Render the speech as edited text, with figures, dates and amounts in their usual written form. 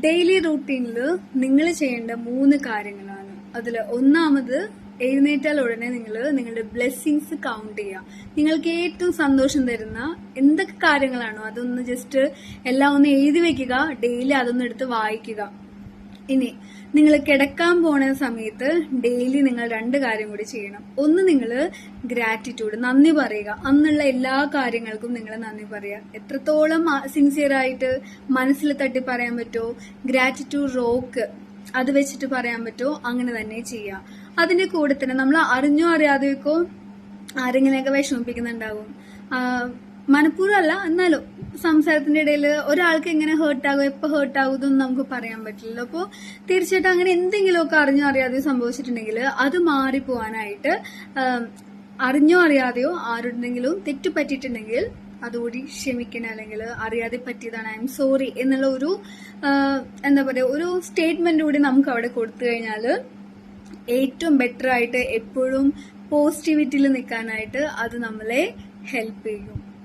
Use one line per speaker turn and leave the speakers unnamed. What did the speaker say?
Daily റൂട്ടീനിൽ നിങ്ങൾ ചെയ്യേണ്ട 3 കാര്യങ്ങളാണ്. അതിൽ ഒന്നാമത്, എഴുന്നേറ്റാൽ ഉടനെ നിങ്ങൾ നിങ്ങളുടെ ബ്ലെസ്സിങ്സ് കൗണ്ട് ചെയ്യുക. നിങ്ങൾക്ക് ഏറ്റവും സന്തോഷം തരുന്ന എന്തൊക്കെ കാര്യങ്ങളാണോ അതൊന്ന് ജസ്റ്റ് എല്ലാം ഒന്ന് എഴുതി വെക്കുക. ഡെയിലി അതൊന്ന് എടുത്ത് വായിക്കുക. ഇനി നിങ്ങൾ കിടക്കാൻ പോണ സമയത്ത് ഡെയിലി നിങ്ങൾ 2 കാര്യം കൂടി ചെയ്യണം. ഒന്ന്, നിങ്ങൾ ഗ്രാറ്റിറ്റ്യൂഡ്, നന്ദി പറയുക. അന്നുള്ള എല്ലാ കാര്യങ്ങൾക്കും നിങ്ങൾ നന്ദി പറയുക. എത്രത്തോളം സിൻസിയർ ആയിട്ട് മനസ്സിൽ തട്ടി പറയാൻ പറ്റുമോ, ഗ്രാറ്റിറ്റ്യൂഡ് റോക്ക് അത് വെച്ചിട്ട് പറയാൻ പറ്റുമോ അങ്ങനെ തന്നെ ചെയ്യുക. അതിന്റെ കൂടെ തന്നെ നമ്മൾ അറിഞ്ഞോ അറിയാതെയൊക്കെ ആരെങ്കിലെയൊക്കെ വിഷമിപ്പിക്കുന്നുണ്ടാവും. മനഃപൂർവ്വം അല്ല, എന്നാലും സംസാരത്തിന്റെ ഇടയിൽ ഒരാൾക്ക് എങ്ങനെ ഹേർട്ടാകും, എപ്പോൾ ഹേർട്ടാകും ഇതൊന്നും നമുക്ക് പറയാൻ പറ്റില്ലല്ലോ. അപ്പോൾ തീർച്ചയായിട്ടും അങ്ങനെ എന്തെങ്കിലുമൊക്കെ അറിഞ്ഞോ അറിയാതെയോ സംഭവിച്ചിട്ടുണ്ടെങ്കിൽ അത് മാറിപ്പോവാനായിട്ട് അറിഞ്ഞോ അറിയാതെയോ ആരുടെങ്കിലും തെറ്റു പറ്റിയിട്ടുണ്ടെങ്കിൽ അതുകൂടി ക്ഷമിക്കണം. അല്ലെങ്കിൽ അറിയാതെ പറ്റിയതാണ്, ഐ എം സോറി എന്നുള്ള ഒരു എന്താ പറയുക, ഒരു സ്റ്റേറ്റ്മെന്റ് കൂടി നമുക്ക് അവിടെ കൊടുത്തു കഴിഞ്ഞാൽ ഏറ്റവും ബെറ്റർ ആയിട്ട് എപ്പോഴും പോസിറ്റിവിറ്റിയിൽ നിൽക്കാനായിട്ട് അത് നമ്മളെ ഹെൽപ്പ് ചെയ്യും.